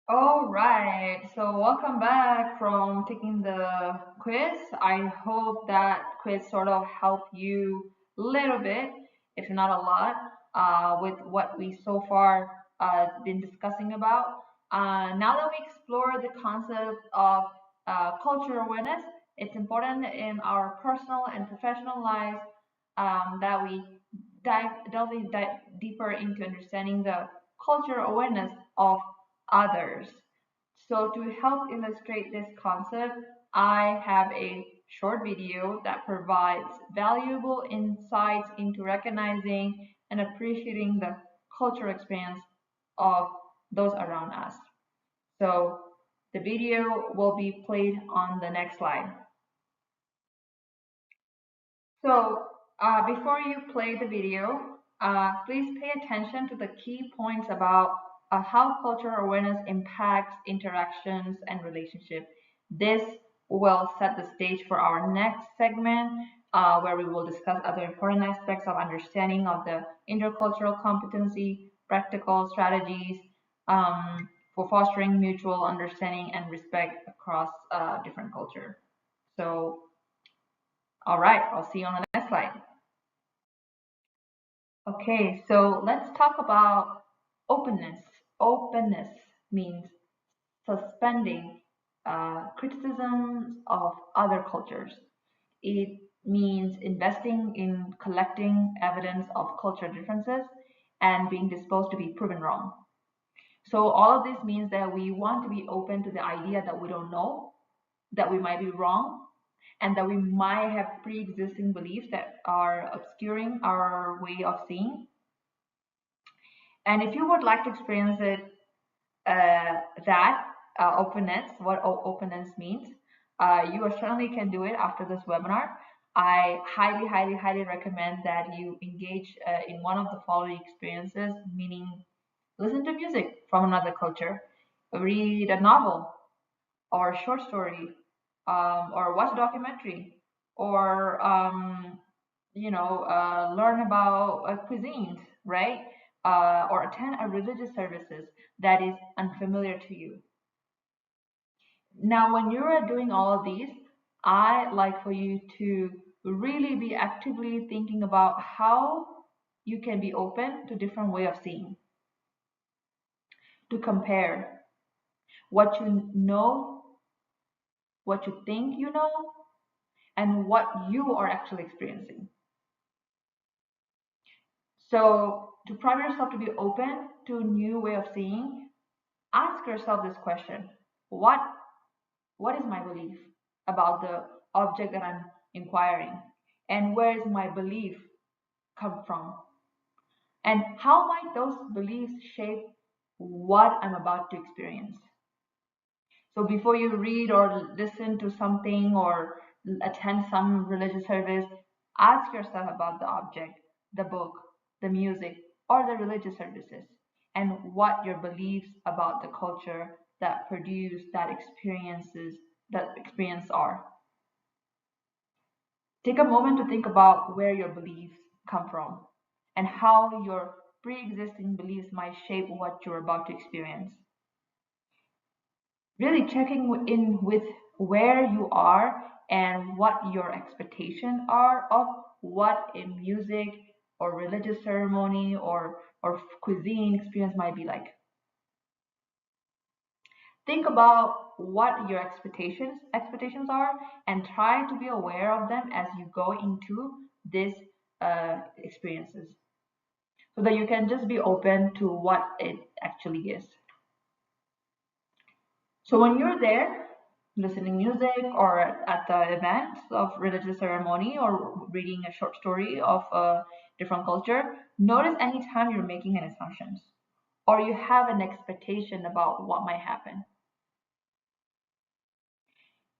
All right, so welcome back from taking the quiz. I hope that quiz sort of helped you a little bit, if not a lot, with what we so far been discussing about. Now that we explore the concept of cultural awareness, it's important in our personal and professional lives that we delve deeper into understanding the cultural awareness of others. So to help illustrate this concept, I have a short video that provides valuable insights into recognizing and appreciating the cultural experience of those around us. So the video will be played on the next slide. So before you play the video, please pay attention to the key points about how cultural awareness impacts interactions and relationships. This will set the stage for our next segment, where we will discuss other important aspects of understanding of the intercultural competency, practical strategies for fostering mutual understanding and respect across different culture. So, all right, I'll see you on the next slide. Okay, so let's talk about openness. Openness means suspending criticisms of other cultures. It means investing in collecting evidence of cultural differences and being disposed to be proven wrong. So all of this means that we want to be open to the idea that we don't know, that we might be wrong, and that we might have pre-existing beliefs that are obscuring our way of seeing. And if you would like to experience it, that openness, what openness means, you certainly can do it after this webinar. I highly, highly, highly recommend that you engage in one of the following experiences, meaning listen to music from another culture, read a novel or a short story, or watch a documentary, or learn about cuisines, right? Or attend a religious services that is unfamiliar to you. Now, when you're doing all of these, I like for you to really be actively thinking about how you can be open to different way of seeing, to compare what you know, what you think you know, and what you are actually experiencing. So to prime yourself to be open to a new way of seeing, ask yourself this question. What what is my belief about the object that I'm inquiring? And where is my belief come from? And how might those beliefs shape what I'm about to experience? So before you read or listen to something or attend some religious service, ask yourself about the object, the book, the music, or the religious services, and what your beliefs about the culture that produce that experience are. Take a moment to think about where your beliefs come from and how your pre-existing beliefs might shape what you're about to experience. Really checking in with where you are and what your expectations are of what a music or religious ceremony or cuisine experience might be like. Think about what your expectations are and try to be aware of them as you go into these experiences so that you can just be open to what it actually is. So when you're there, listening music or at the event of religious ceremony or reading a short story of a different culture, notice anytime you're making an assumptions or you have an expectation about what might happen.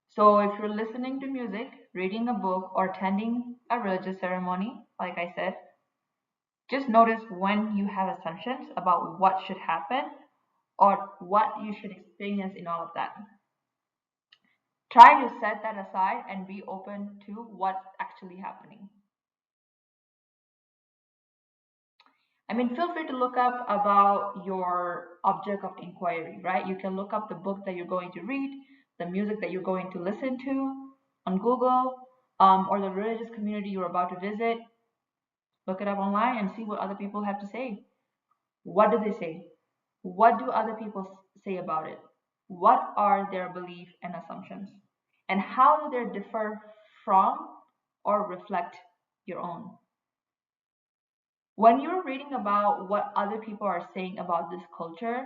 So if you're listening to music, reading a book, or attending a religious ceremony, like I said, just notice when you have assumptions about what should happen or what you should experience in all of that. Try to set that aside and be open to what's actually happening. I mean, feel free to look up about your object of inquiry, right? You can look up the book that you're going to read, the music that you're going to listen to on Google, or the religious community you're about to visit. Look it up online and see what other people have to say. What do they say? What do other people say about it? What are their beliefs and assumptions? And how do they differ from or reflect your own? When you're reading about what other people are saying about this culture,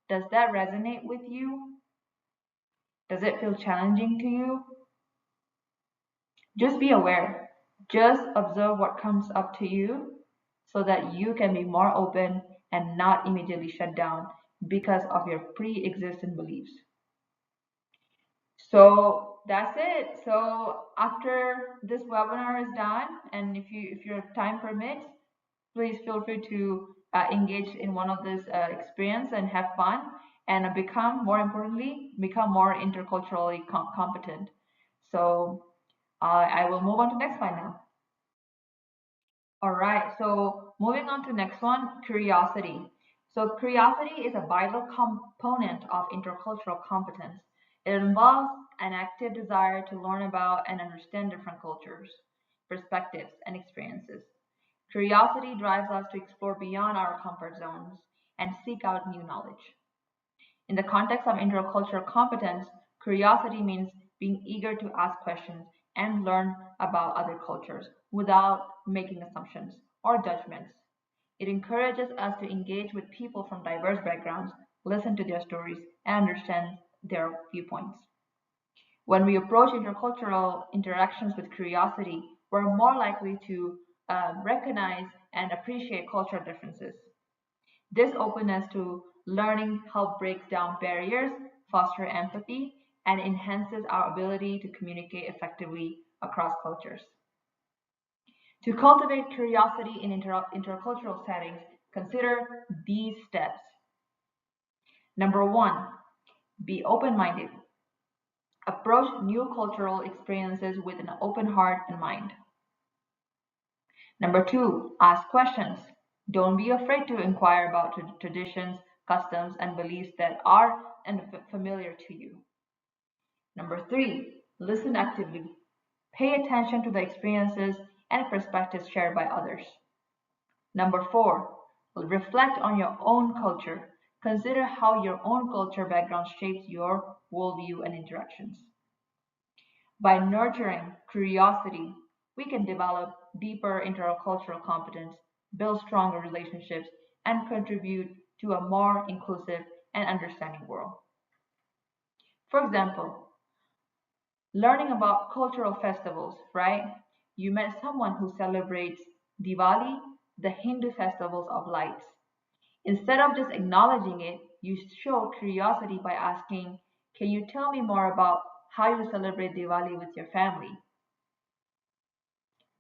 does that resonate with you? Does it feel challenging to you? Just be aware. Just observe what comes up to you so that you can be more open and not immediately shut down because of your pre-existing beliefs. So that's it. So after this webinar is done, and if your time permits, please feel free to engage in one of these experience and have fun and become, more importantly, become more interculturally competent. So I will move on to next slide now. All right, so moving on to next one, curiosity. So curiosity is a vital component of intercultural competence. It involves an active desire to learn about and understand different cultures, perspectives, and experiences. Curiosity drives us to explore beyond our comfort zones and seek out new knowledge. In the context of intercultural competence, curiosity means being eager to ask questions and learn about other cultures without making assumptions or judgments. It encourages us to engage with people from diverse backgrounds, listen to their stories, and understand their viewpoints. When we approach intercultural interactions with curiosity, we're more likely to recognize and appreciate cultural differences. This openness to learning helps break down barriers, foster empathy, and enhances our ability to communicate effectively across cultures. To cultivate curiosity in intercultural settings, consider these steps. Number one, be open minded. Approach new cultural experiences with an open heart and mind. Number two, ask questions. Don't be afraid to inquire about traditions, customs, and beliefs that are unfamiliar to you. Number three, listen actively. Pay attention to the experiences and perspectives shared by others. Number four, reflect on your own culture. Consider how your own culture background shapes your worldview and interactions. By nurturing curiosity, we can develop deeper intercultural competence, build stronger relationships, and contribute to a more inclusive and understanding world. For example, learning about cultural festivals, right? You met someone who celebrates Diwali, the Hindu festivals of lights. Instead of just acknowledging it, you show curiosity by asking, can you tell me more about how you celebrate Diwali with your family?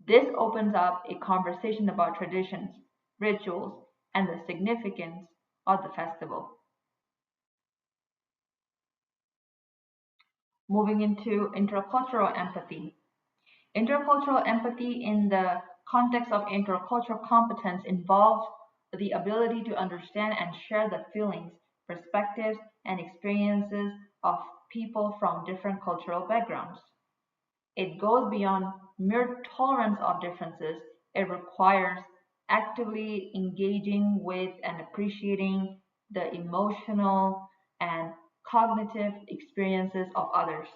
This opens up a conversation about traditions, rituals, and the significance of the festival. Moving into intercultural empathy. Intercultural empathy in the context of intercultural competence involves the ability to understand and share the feelings, perspectives, and experiences of people from different cultural backgrounds. It goes beyond mere tolerance of differences. It requires actively engaging with and appreciating the emotional and cognitive experiences of others.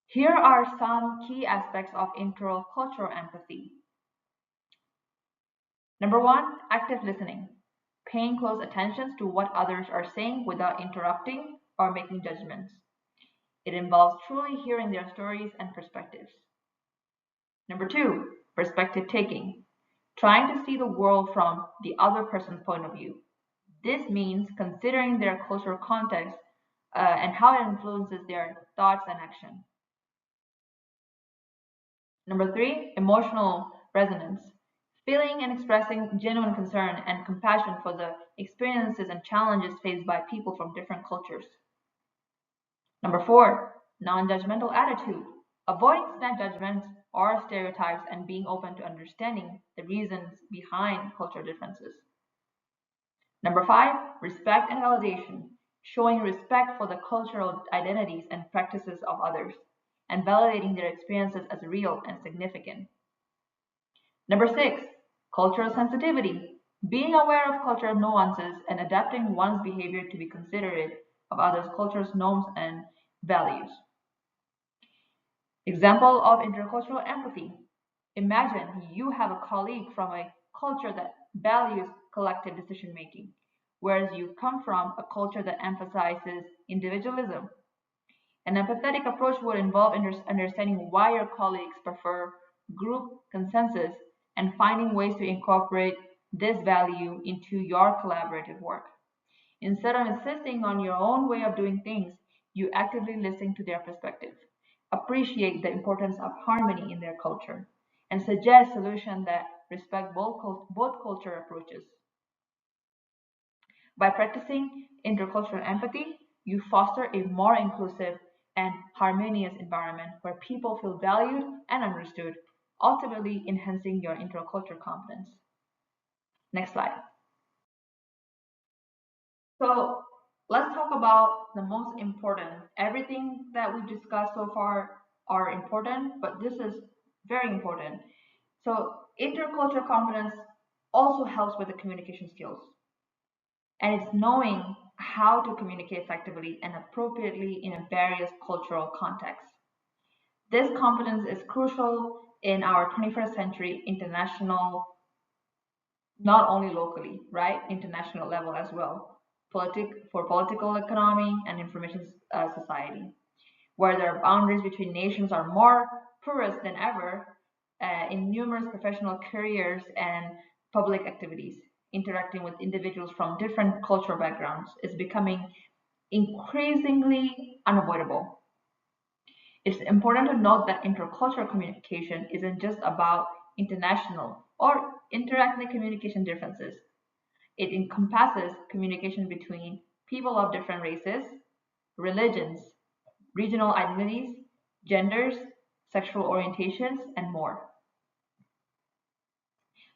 Here are some key aspects of intercultural empathy. Number one, active listening, paying close attention to what others are saying without interrupting or making judgments. It involves truly hearing their stories and perspectives. Number two, perspective taking, trying to see the world from the other person's point of view. This means considering their cultural context and how it influences their thoughts and action. Number three, emotional resonance, feeling and expressing genuine concern and compassion for the experiences and challenges faced by people from different cultures. Number four, non judgmental attitude, avoiding snap judgments or stereotypes and being open to understanding the reasons behind cultural differences. Number five, respect and validation, showing respect for the cultural identities and practices of others, and validating their experiences as real and significant. Number six, cultural sensitivity, being aware of cultural nuances and adapting one's behavior to be considerate of others' cultures, norms, and values. Example of intercultural empathy. Imagine you have a colleague from a culture that values collective decision making, whereas you come from a culture that emphasizes individualism. An empathetic approach would involve understanding why your colleagues prefer group consensus and finding ways to incorporate this value into your collaborative work. Instead of insisting on your own way of doing things, you actively listen to their perspective, appreciate the importance of harmony in their culture, and suggest solutions that respect both culture approaches. By practicing intercultural empathy, you foster a more inclusive and harmonious environment where people feel valued and understood, ultimately enhancing your intercultural competence. Next slide. So let's talk about the most important. Everything that we've discussed so far are important, but this is very important. So intercultural competence also helps with the communication skills. And it's knowing how to communicate effectively and appropriately in a various cultural contexts. This competence is crucial in our 21st century international, not only locally, right? International level as well. For political economy and information society, where the boundaries between nations are more porous than ever in numerous professional careers and public activities. Interacting with individuals from different cultural backgrounds is becoming increasingly unavoidable. It's important to note that intercultural communication isn't just about international or interethnic communication differences. It encompasses communication between people of different races, religions, regional identities, genders, sexual orientations, and more.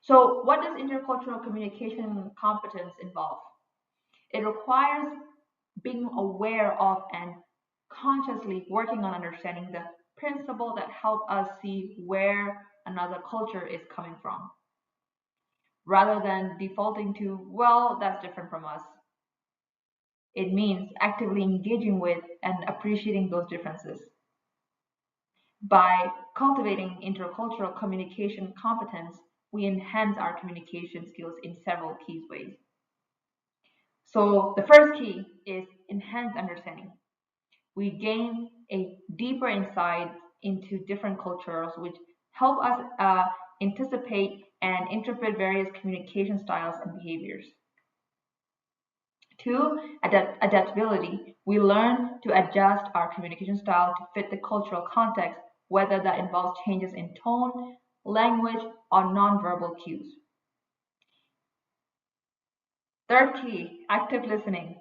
So, what does intercultural communication competence involve? It requires being aware of and consciously working on understanding the principle that help us see where another culture is coming from, rather than defaulting to, well, that's different from us. It means actively engaging with and appreciating those differences. By cultivating intercultural communication competence, we enhance our communication skills in several key ways. So, the first key is enhanced understanding. We gain a deeper insight into different cultures, which help us anticipate and interpret various communication styles and behaviors. Two, adaptability. We learn to adjust our communication style to fit the cultural context, whether that involves changes in tone, language, or nonverbal cues. Third key, active listening.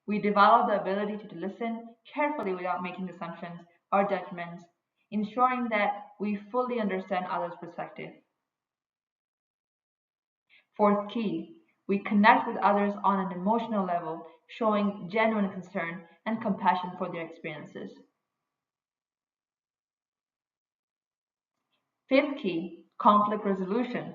We develop the ability to listen carefully without making assumptions or judgments, ensuring that we fully understand others' perspective. Fourth key, we connect with others on an emotional level, showing genuine concern and compassion for their experiences. Fifth key, conflict resolution.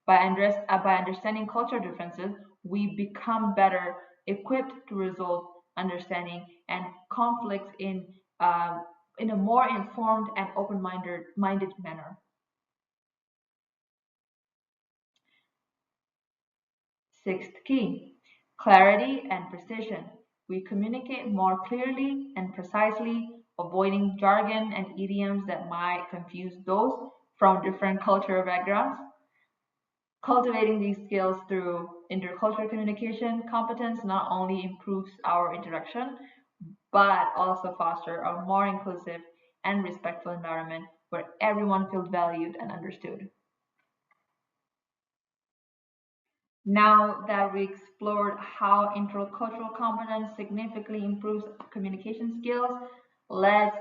By understanding cultural differences, we become better equipped to resolve understanding and conflicts in a more informed and open-minded manner. Sixth key, clarity and precision. We communicate more clearly and precisely, avoiding jargon and idioms that might confuse those from different cultural backgrounds. Cultivating these skills through intercultural communication competence not only improves our interaction, but also foster a more inclusive and respectful environment where everyone feels valued and understood. Now that we explored how intercultural competence significantly improves communication skills, let's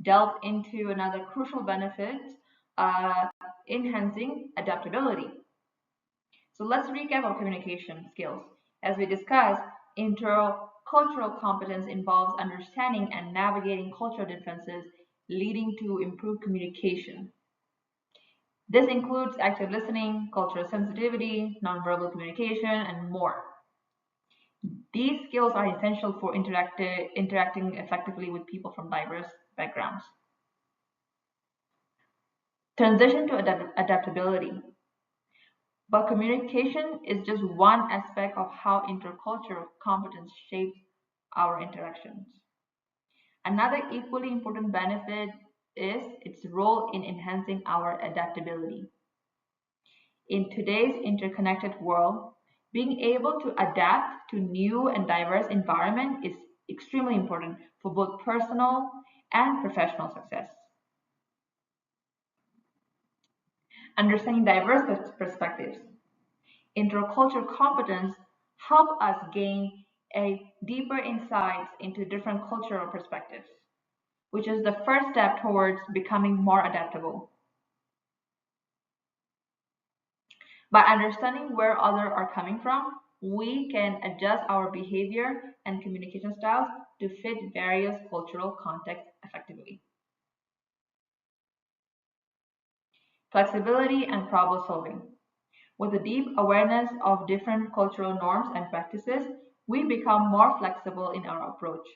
delve into another crucial benefit, uh, enhancing adaptability. So let's recap our communication skills. As we discussed, intercultural competence involves understanding and navigating cultural differences, leading to improved communication. This includes active listening, cultural sensitivity, nonverbal communication, and more. These skills are essential for interacting effectively with people from diverse backgrounds. Transition to adaptability. But communication is just one aspect of how intercultural competence shapes our interactions. Another equally important benefit is its role in enhancing our adaptability. In today's interconnected world, being able to adapt to new and diverse environment is extremely important for both personal and professional success. Understanding diverse perspectives. Intercultural competence help us gain a deeper insights into different cultural perspectives, which is the first step towards becoming more adaptable. By understanding where others are coming from, we can adjust our behavior and communication styles to fit various cultural contexts effectively. Flexibility and problem solving. With a deep awareness of different cultural norms and practices, we become more flexible in our approach.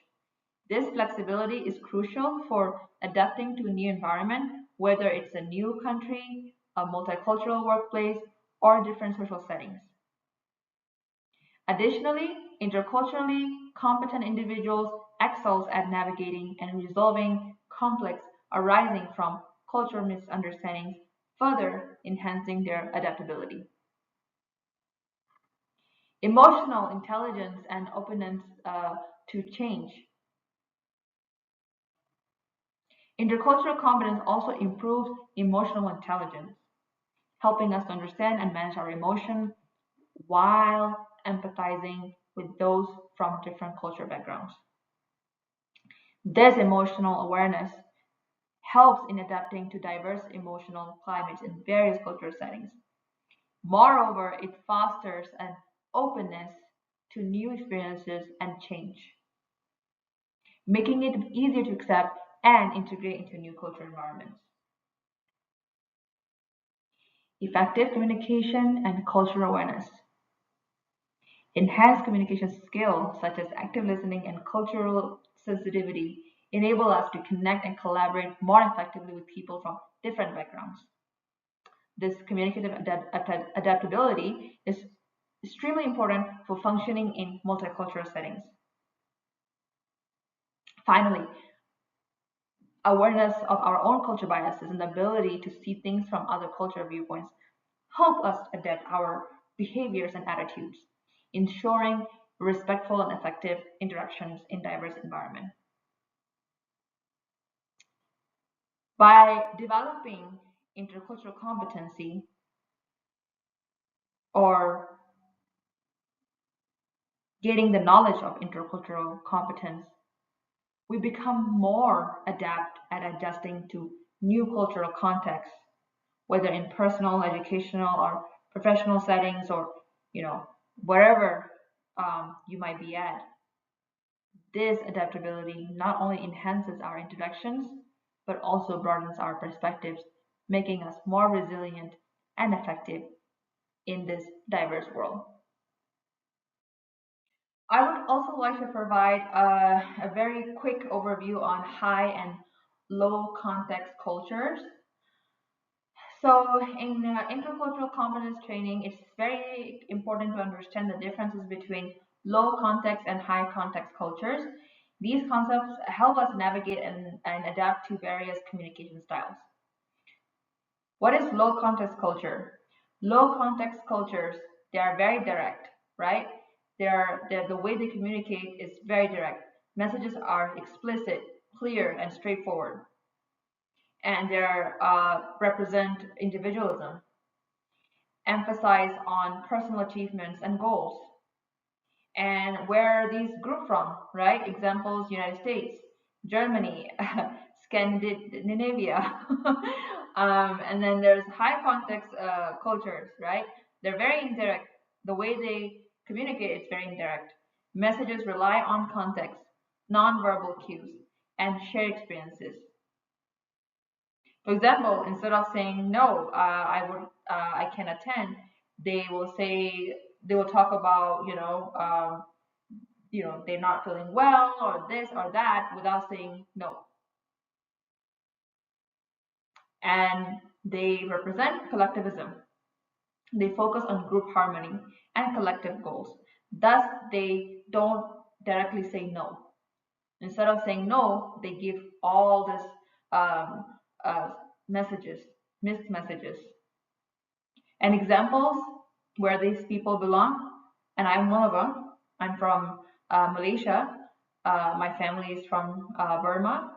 This flexibility is crucial for adapting to a new environment, whether it's a new country, a multicultural workplace, or different social settings. Additionally, interculturally competent individuals excels at navigating and resolving conflicts arising from cultural misunderstandings, further enhancing their adaptability. Emotional intelligence and openness to change. Intercultural competence also improves emotional intelligence, helping us to understand and manage our emotion while empathizing with those from different cultural backgrounds. This emotional awareness helps in adapting to diverse emotional climates in various cultural settings. Moreover, it fosters an openness to new experiences and change, making it easier to accept and integrate into new cultural environments. Effective communication and cultural awareness. Enhanced communication skills such as active listening and cultural sensitivity enable us to connect and collaborate more effectively with people from different backgrounds. This communicative adaptability is extremely important for functioning in multicultural settings. Finally, awareness of our own culture biases and the ability to see things from other cultural viewpoints help us adapt our behaviors and attitudes, ensuring respectful and effective interactions in diverse environments. By developing intercultural competency or gaining the knowledge of intercultural competence, we become more adept at adjusting to new cultural contexts, whether in personal, educational, or professional settings, or wherever you might be at. This adaptability not only enhances our introductions, but also broadens our perspectives, making us more resilient and effective in this diverse world. I would also like to provide a very quick overview on high and low context cultures. So, in intercultural competence training, it's very important to understand the differences between low context and high context cultures. These concepts help us navigate and adapt to various communication styles. What is low context culture? Low context cultures, they are very direct, right? The way they communicate is very direct. Messages are explicit, clear, and straightforward, and they represent individualism, emphasize on personal achievements and goals. And where are these group from, right? Examples: United States, Germany, Scandinavia. And then there's high context cultures, right? They're very indirect. The way they communicate is very indirect. Messages rely on context, non-verbal cues, and shared experiences. For example, instead of saying no, I can attend, they will talk about, they're not feeling well or this or that without saying no. And they represent collectivism. They focus on group harmony and collective goals. Thus, they don't directly say no. Instead of saying no, they give all this um, uh, messages, mixed messages. And examples where these people belong, and I'm one of them. I'm from Malaysia. My family is from Burma.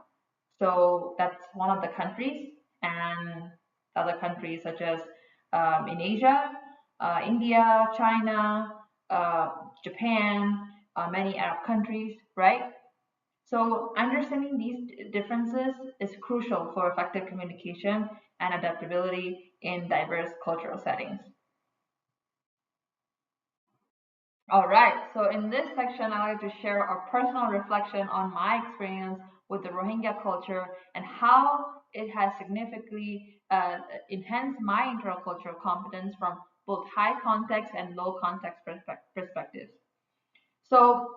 So that's one of the countries, and other countries such as in Asia, India, China, uh, Japan, many Arab countries, right? So understanding these differences is crucial for effective communication and adaptability in diverse cultural settings. All right, so in this section, I'd like to share a personal reflection on my experience with the Rohingya culture and how it has significantly enhanced my intercultural competence from both high context and low context perspectives. So,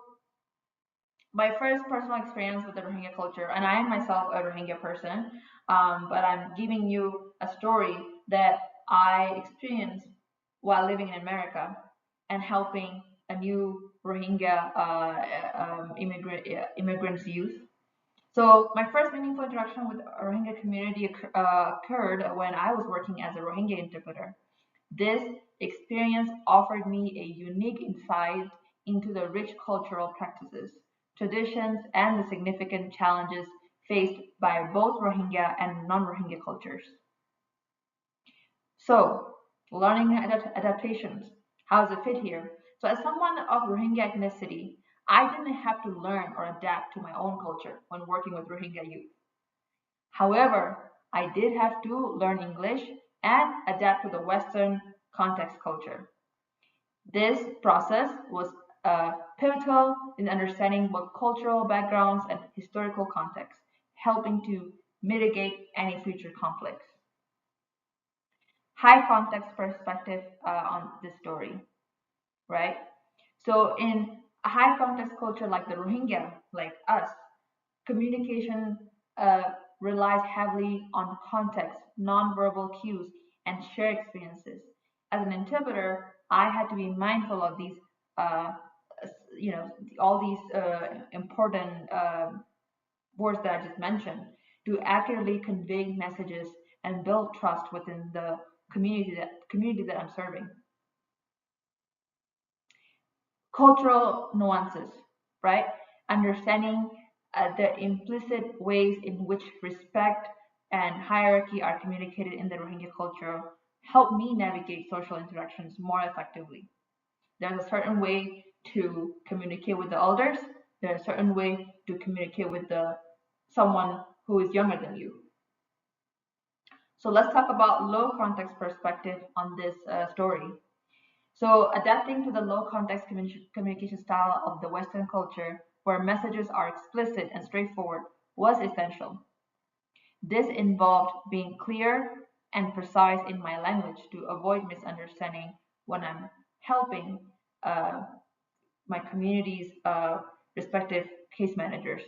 my first personal experience with the Rohingya culture, and I am myself a Rohingya person, but I'm giving you a story that I experienced while living in America and helping a new Rohingya immigrants youth. So my first meaningful interaction with a Rohingya community occurred when I was working as a Rohingya interpreter. This experience offered me a unique insight into the rich cultural practices, traditions, and the significant challenges faced by both Rohingya and non-Rohingya cultures. So, learning adaptations. How does it fit here? So, as someone of Rohingya ethnicity, I didn't have to learn or adapt to my own culture when working with Rohingya youth. However, I did have to learn English and adapt to the Western context culture. This process was pivotal in understanding both cultural backgrounds and historical context, helping to mitigate any future conflicts. High context perspective on this story, right? So, in a high context culture like the Rohingya, like us, communication relies heavily on context, nonverbal cues, and shared experiences. As an interpreter, I had to be mindful of these, uh, all these important words that I just mentioned to accurately convey messages and build trust within the community that I'm serving. Cultural nuances, right? Understanding the implicit ways in which respect and hierarchy are communicated in the Rohingya culture help me navigate social interactions more effectively. There's a certain way to communicate with the elders. There's a certain way to communicate with the someone who is younger than you. So let's talk about low context perspective on this story. So, adapting to the low context communication style of the Western culture, where messages are explicit and straightforward, was essential. This involved being clear and precise in my language to avoid misunderstanding when I'm helping uh, my community's respective case managers,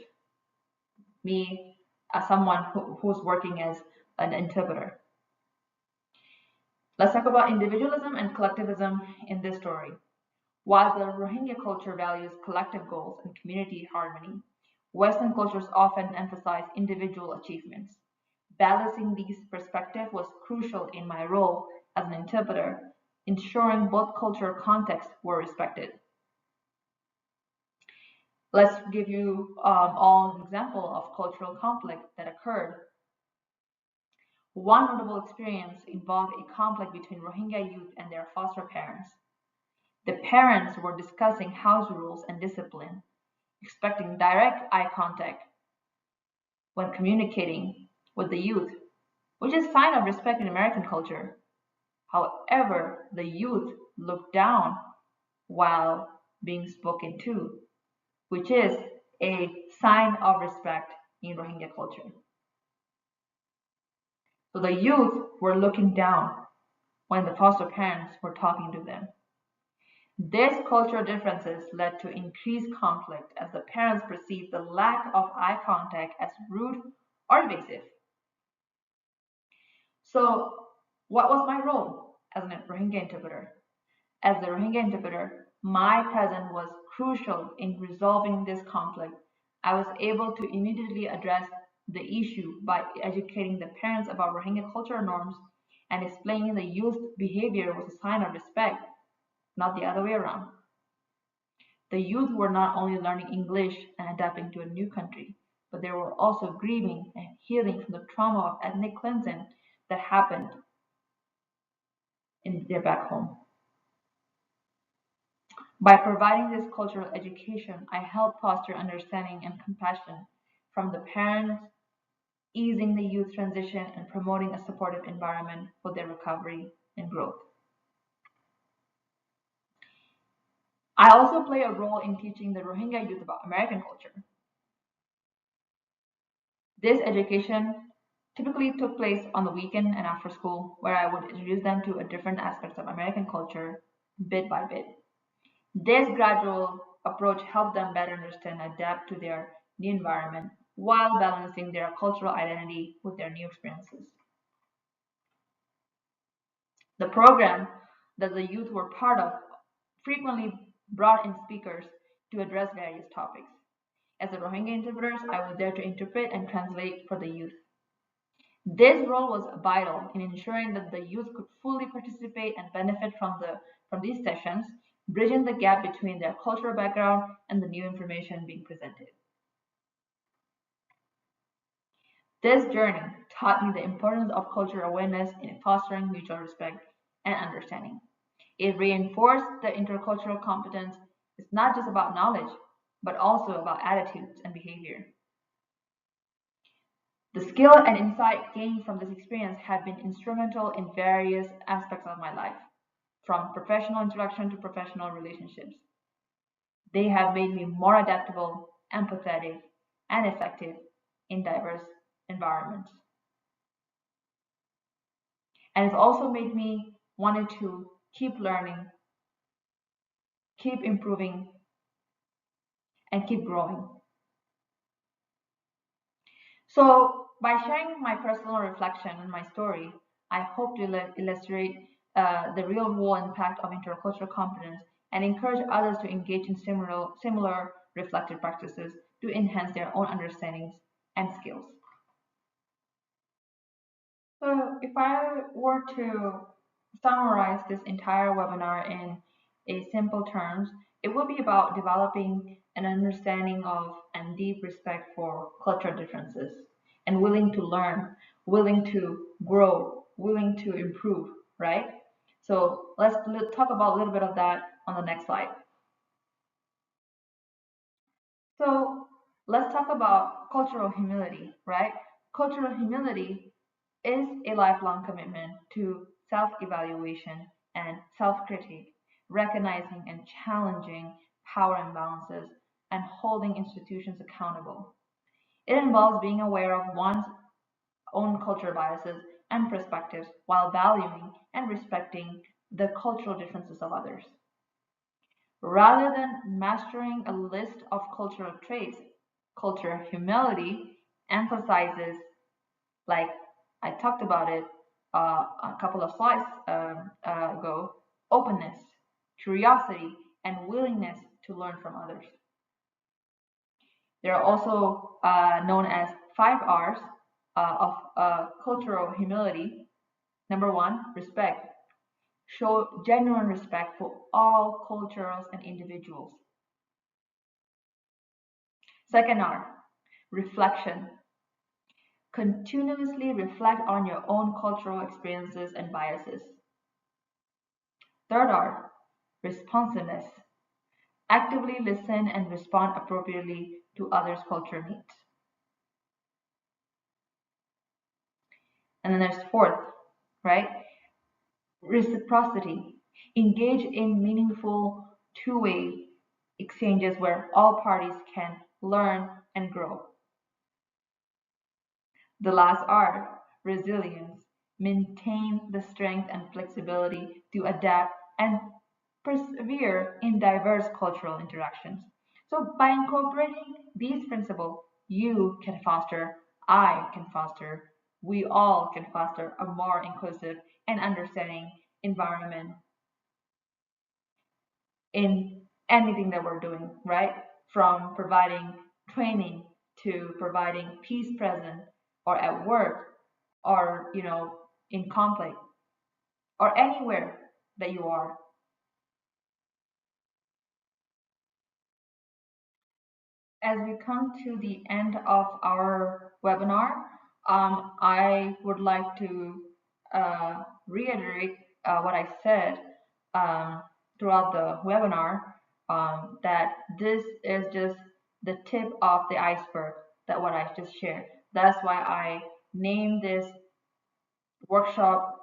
me as someone who's working as an interpreter. Let's talk about individualism and collectivism in this story. While the Rohingya culture values collective goals and community harmony, Western cultures often emphasize individual achievements. Balancing these perspectives was crucial in my role as an interpreter, ensuring both cultural contexts were respected. Let's give you all an example of cultural conflict that occurred. One notable experience involved a conflict between Rohingya youth and their foster parents. The parents were discussing house rules and discipline, expecting direct eye contact. when communicating with the youth, which is a sign of respect in American culture. However, the youth look down while being spoken to, which is a sign of respect in Rohingya culture. So the youth were looking down when the foster parents were talking to them. These cultural differences led to increased conflict as the parents perceived the lack of eye contact as rude or evasive. So, what was my role as a Rohingya interpreter? As the Rohingya interpreter, my presence was crucial in resolving this conflict. I was able to immediately address the issue by educating the parents about Rohingya cultural norms and explaining the youth behavior was a sign of respect, not the other way around. The youth were not only learning English and adapting to a new country, but they were also grieving and healing from the trauma of ethnic cleansing that happened in their back home. By providing this cultural education, I help foster understanding and compassion from the parents, easing the youth transition and promoting a supportive environment for their recovery and growth. I also play a role in teaching the Rohingya youth about American culture. This education typically took place on the weekend and after school, where I would introduce them to a different aspects of American culture bit by bit. This gradual approach helped them better understand and adapt to their new environment while balancing their cultural identity with their new experiences. The program that the youth were part of frequently brought in speakers to address various topics. As a Rohingya interpreters, I was there to interpret and translate for the youth. This role was vital in ensuring that the youth could fully participate and benefit from these sessions, bridging the gap between their cultural background and the new information being presented. This journey taught me the importance of cultural awareness in fostering mutual respect and understanding. It reinforced that intercultural competence is not just about knowledge, but also about attitudes and behavior. The skill and insight gained from this experience have been instrumental in various aspects of my life, from professional interaction to professional relationships. They have made me more adaptable, empathetic, and effective in diverse environments. And it's also made me wanted to keep learning, keep improving, and keep growing. So, by sharing my personal reflection and my story, I hope to illustrate the real world impact of intercultural competence and encourage others to engage in similar reflective practices to enhance their own understandings and skills. So, if I were to summarize this entire webinar in a simple terms, it will be about developing an understanding of and deep respect for cultural differences and willing to learn, willing to grow, willing to improve, right? So let's talk about a little bit of that on the next slide. So let's talk about cultural humility, right? Cultural humility is a lifelong commitment to self evaluation and self critique, recognizing and challenging power imbalances, and holding institutions accountable. It involves being aware of one's own cultural biases and perspectives while valuing and respecting the cultural differences of others. Rather than mastering a list of cultural traits, cultural humility emphasizes, like I talked about it a couple of slides ago, openness, curiosity, and willingness to learn from others. They are also known as 5 R's of cultural humility. Number one, respect. Show genuine respect for all cultures and individuals. Second R, reflection. Continuously reflect on your own cultural experiences and biases. Third R, responsiveness. Actively listen and respond appropriately to others' cultural needs. And then there's fourth, right? Reciprocity. Engage in meaningful two-way exchanges where all parties can learn and grow. The last R, resilience. Maintain the strength and flexibility to adapt and persevere in diverse cultural interactions. So, by incorporating these principles, you can foster, I can foster, we all can foster a more inclusive and understanding environment in anything that we're doing, right? From providing training to providing peace present or at work or, in conflict or anywhere that you are. As we come to the end of our webinar, I would like to reiterate what I said throughout the webinar, that this is just the tip of the iceberg, that what I just shared. That's why I named this workshop,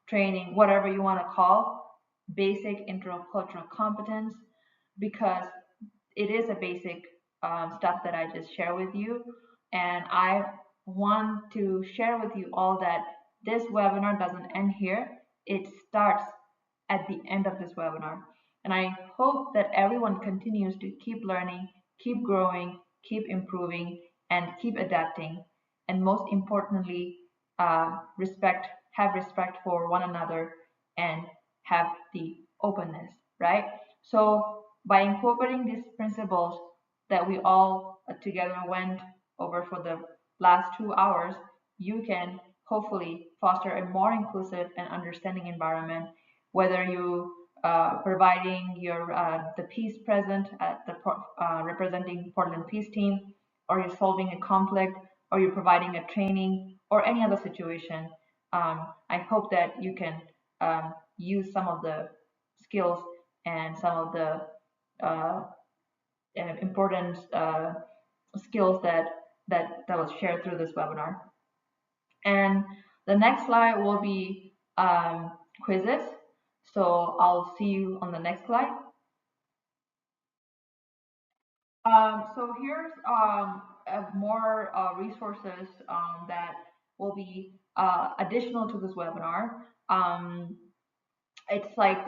training, whatever you want to call, basic intercultural competence, because it is a basic stuff that I just share with you. And I want to share with you all that this webinar doesn't end here. It starts at the end of this webinar. And I hope that everyone continues to keep learning, keep growing, keep improving, and keep adapting. And most importantly, have respect for one another and have the openness, right? So by incorporating these principles that we all together went over for the last 2 hours, you can hopefully foster a more inclusive and understanding environment, whether you providing your the peace present at the representing Portland Peace Team, or you're solving a conflict, or you're providing a training, or any other situation. I hope that you can use some of the skills and some of the uh, important skills that was shared through this webinar. And the next slide will be quizzes. So I'll see you on the next slide. So here's more resources that will be additional to this webinar. It's like,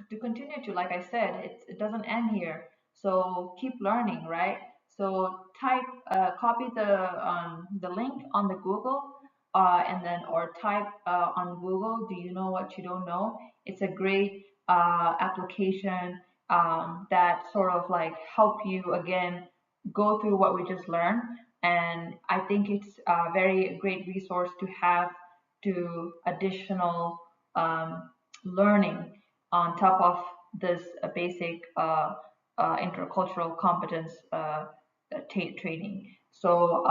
to continue to, like I said, it doesn't end here. So keep learning, right? So copy the link on the Google, and then or type on Google. Do you know what you don't know? It's a great application that sort of like help you again go through what we just learned. And I think it's a very great resource to have to additional learning on top of this basic intercultural competence training. So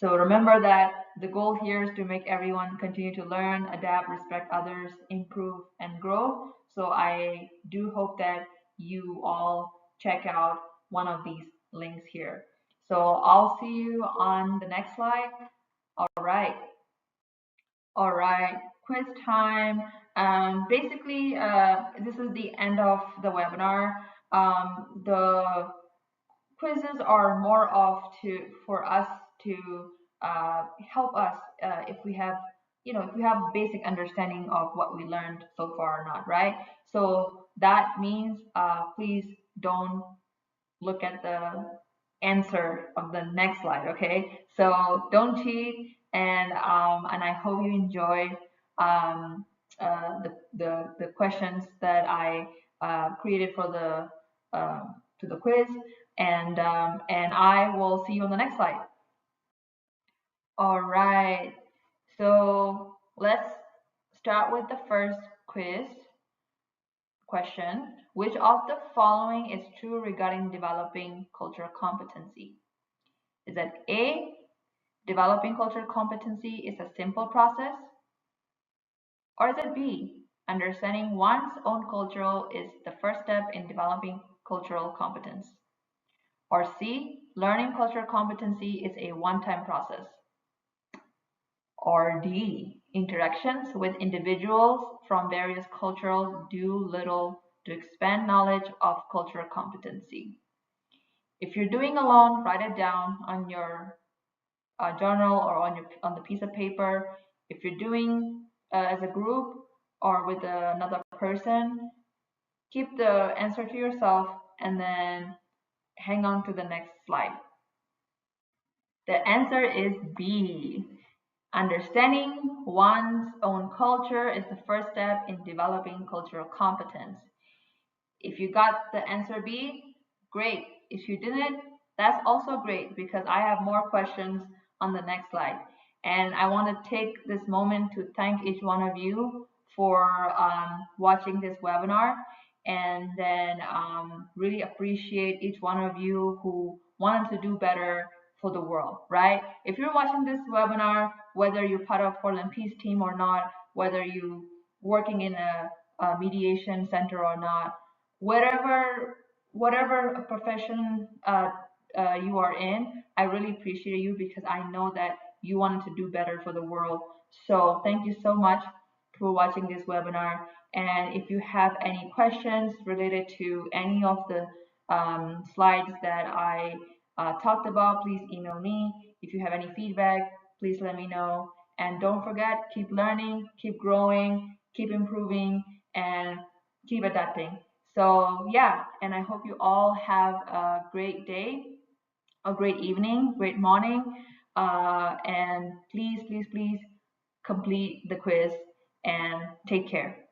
remember that the goal here is to make everyone continue to learn, adapt, respect others, improve, and grow. So I do hope that you all check out one of these links here. So I'll see you on the next slide. All right. All right, quiz time. Basically, this is the end of the webinar. The quizzes are more of for us to help us if we have, if we have basic understanding of what we learned so far or not, right? So that means please don't look at the answer of the next slide, okay? So don't cheat, and I hope you enjoy um, the questions that I created for the to the quiz, and I will see you on the next slide. All right, so let's start with the first quiz question. Which of the following is true regarding developing cultural competency? Is that A, developing cultural competency is a simple process? Or is it B, understanding one's own culture is the first step in developing cultural competence? Or C, learning cultural competency is a one-time process? Or D, interactions with individuals from various cultures do little to expand knowledge of cultural competency. If you're doing alone, write it down on your journal or on the piece of paper. If you're doing as a group or with another person, keep the answer to yourself and then hang on to the next slide. The answer is B. Understanding one's own culture is the first step in developing cultural competence. If you got the answer B, great. If you didn't, that's also great because I have more questions on the next slide. And I want to take this moment to thank each one of you for watching this webinar, and then really appreciate each one of you who wanted to do better for the world, right? If you're watching this webinar, whether you're part of Portland Peace Team or not, whether you're working in a mediation center or not, whatever profession you are in, I really appreciate you because I know that you wanted to do better for the world. So thank you so much for watching this webinar. And if you have any questions related to any of the slides that I talked about, please email me. If you have any feedback, please let me know. And don't forget, keep learning, keep growing, keep improving, and keep adapting. So yeah, and I hope you all have a great day, a great evening, great morning, and please, please, please complete the quiz and take care.